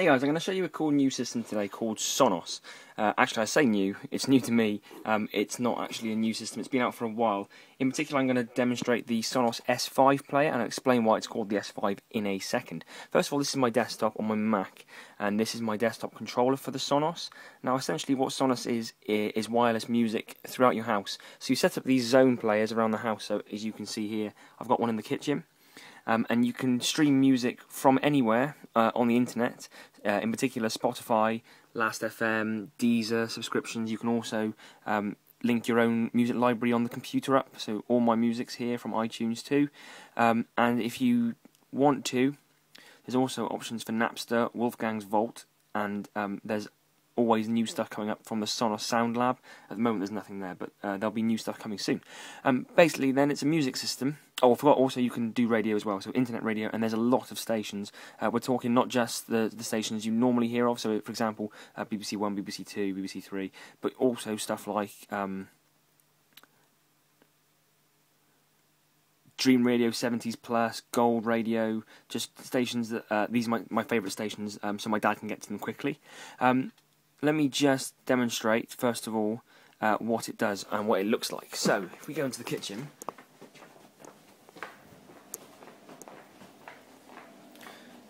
Hey guys, I'm going to show you a cool new system today called Sonos. Actually, I say new, it's new to me. It's not actually a new system, it's been out for a while. In particular, I'm going to demonstrate the Sonos S5 player and I'll explain why it's called the S5 in a second. First of all, this is my desktop on my Mac, and this is my desktop controller for the Sonos. Now, essentially what Sonos is wireless music throughout your house. So you set up these zone players around the house, so as you can see here, I've got one in the kitchen. And you can stream music from anywhere on the internet, in particular Spotify, Last.fm, Deezer subscriptions. You can also link your own music library on the computer up, so all my music's here from iTunes too. And if you want to, there's also options for Napster, Wolfgang's Vault, and there's always new stuff coming up from the Sonos Sound Lab. At the moment there's nothing there, but there'll be new stuff coming soon. Basically then it's a music system. Oh, I forgot also you can do radio as well, so internet radio, and there's a lot of stations. We're talking not just the stations you normally hear of, so for example BBC One, BBC Two, BBC Three, but also stuff like Dream Radio, 70s Plus, Gold Radio, just stations that, these are my favourite stations, so my dad can get to them quickly. Let me just demonstrate, first of all, what it does and what it looks like. So, if we go into the kitchen,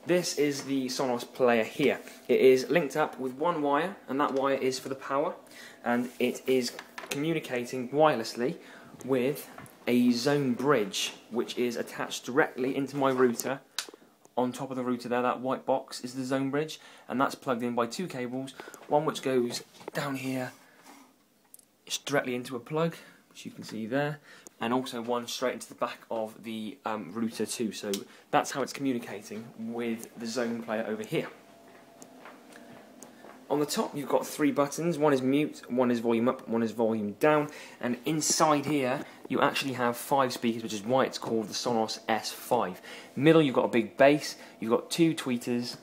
this is the Sonos player here. It is linked up with one wire, and that wire is for the power, and it is communicating wirelessly with a zone bridge, which is attached directly into my router. On top of the router there, that white box is the zone bridge, and that's plugged in by two cables, one which goes down here directly into a plug, which you can see there, and also one straight into the back of the router too. So that's how it's communicating with the zone player over here. On the top you've got three buttons, one is mute, one is volume up, one is volume down, and inside here you actually have 5 speakers, which is why it's called the Sonos S5. Middle you've got a big bass, you've got 2 tweeters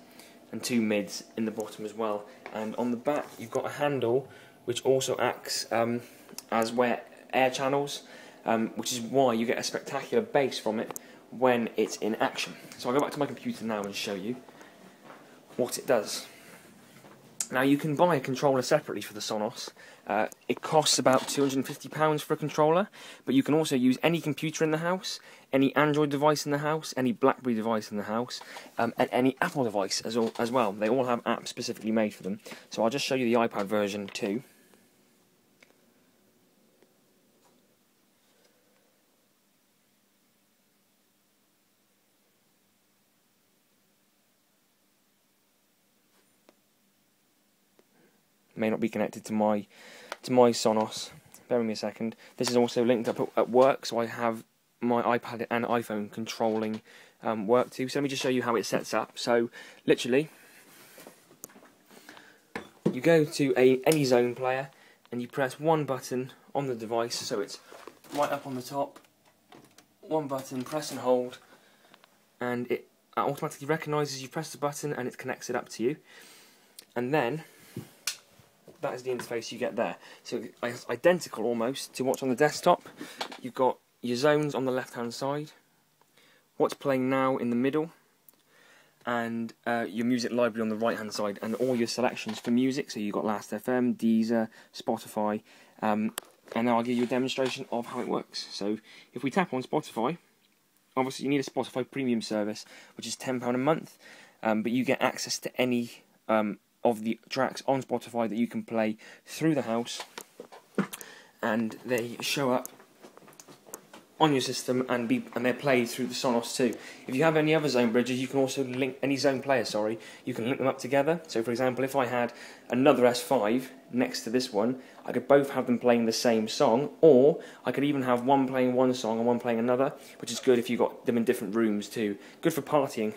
and 2 mids in the bottom as well, and on the back you've got a handle which also acts as where air channels, which is why you get a spectacular bass from it when it's in action. So I'll go back to my computer now and show you what it does. Now you can buy a controller separately for the Sonos. It costs about £250 for a controller, but you can also use any computer in the house, any Android device in the house, any BlackBerry device in the house, and any Apple device as well. They all have apps specifically made for them. So I'll just show you the iPad version too. May not be connected to my Sonos. Bear with me a second. This is also linked up at work, so I have my iPad and iPhone controlling work too. So let me just show you how it sets up. So literally, you go to any zone player and you press one button on the device, so it's right up on the top. One button, press and hold, and it automatically recognises you press the button and it connects it up to you. And then that is the interface you get there. So it's identical almost to what's on the desktop. You've got your zones on the left hand side, what's playing now in the middle, and your music library on the right hand side, and all your selections for music. So you've got Last.fm, Deezer, Spotify, and now I'll give you a demonstration of how it works. So if we tap on Spotify, obviously you need a Spotify premium service, which is £10 a month, but you get access to any of the tracks on Spotify that you can play through the house, and they show up on your system and they're played through the Sonos too. If you have any other zone bridges, you can also link any zone player, you can link them up together. So for example, if I had another S5 next to this one, I could both have them playing the same song, or I could even have one playing one song and one playing another, which is good if you've got them in different rooms too. Good for partying.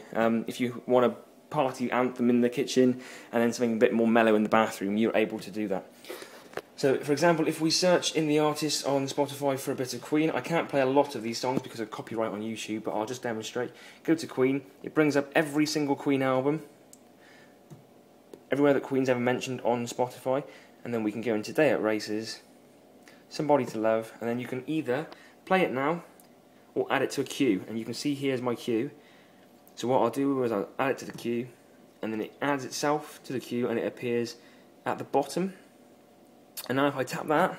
If you want to party anthem in the kitchen and then something a bit more mellow in the bathroom, you're able to do that. So for example, if we search in the artists on Spotify for a bit of Queen, I can't play a lot of these songs because of copyright on YouTube, but I'll just demonstrate. Go to Queen, it brings up every single Queen album, everywhere that Queen's ever mentioned on Spotify, and then we can go into Day at Races, Somebody to Love, and then you can either play it now or add it to a queue, and you can see here's my queue. So what I'll do is I'll add it to the queue, and then it adds itself to the queue and it appears at the bottom. And now if I tap that,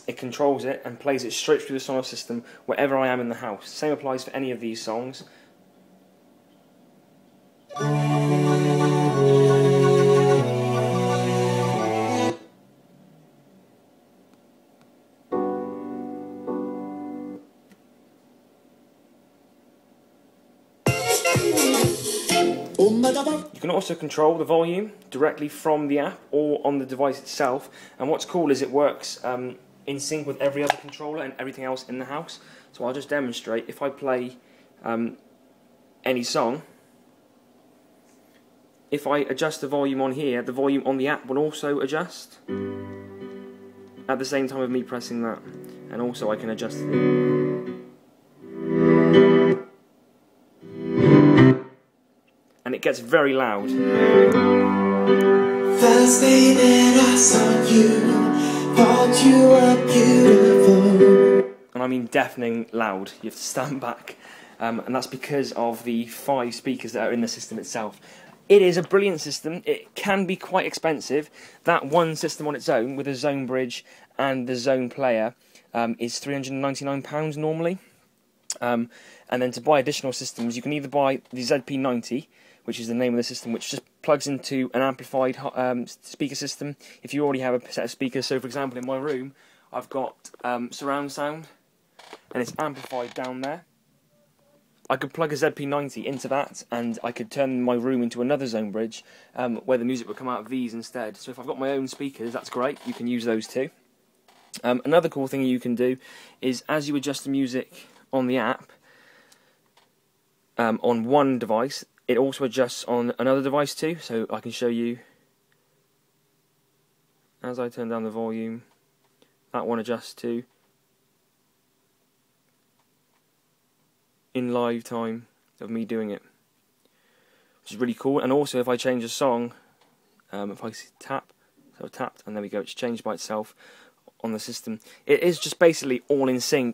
it controls it and plays it straight through the Sonos system wherever I am in the house. Same applies for any of these songs. You can also control the volume directly from the app or on the device itself, and what's cool is it works in sync with every other controller and everything else in the house. So I'll just demonstrate. If I play any song, if I adjust the volume on here, the volume on the app will also adjust at the same time of me pressing that, and also I can adjust the... and it gets very loud. First day that I saw you, thought you were beautiful. And I mean deafening loud. You have to stand back. And that's because of the 5 speakers that are in the system itself. It is a brilliant system. It can be quite expensive. That one system on its own, with a Zone Bridge and the Zoneplayer, is £399 normally. And then to buy additional systems, you can either buy the ZP90, which is the name of the system, which just plugs into an amplified speaker system. If you already have a set of speakers, so for example in my room, I've got surround sound, and it's amplified down there. I could plug a ZP90 into that, and I could turn my room into another Zone Bridge, where the music would come out of these instead. So if I've got my own speakers, that's great, you can use those too. Another cool thing you can do is, as you adjust the music on the app, on one device, it also adjusts on another device too. So I can show you, as I turn down the volume, that one adjusts too, in live time of me doing it, which is really cool. And also if I change a song, if I tap, so I've tapped, and there we go, it's changed by itself on the system. It is just basically all in sync.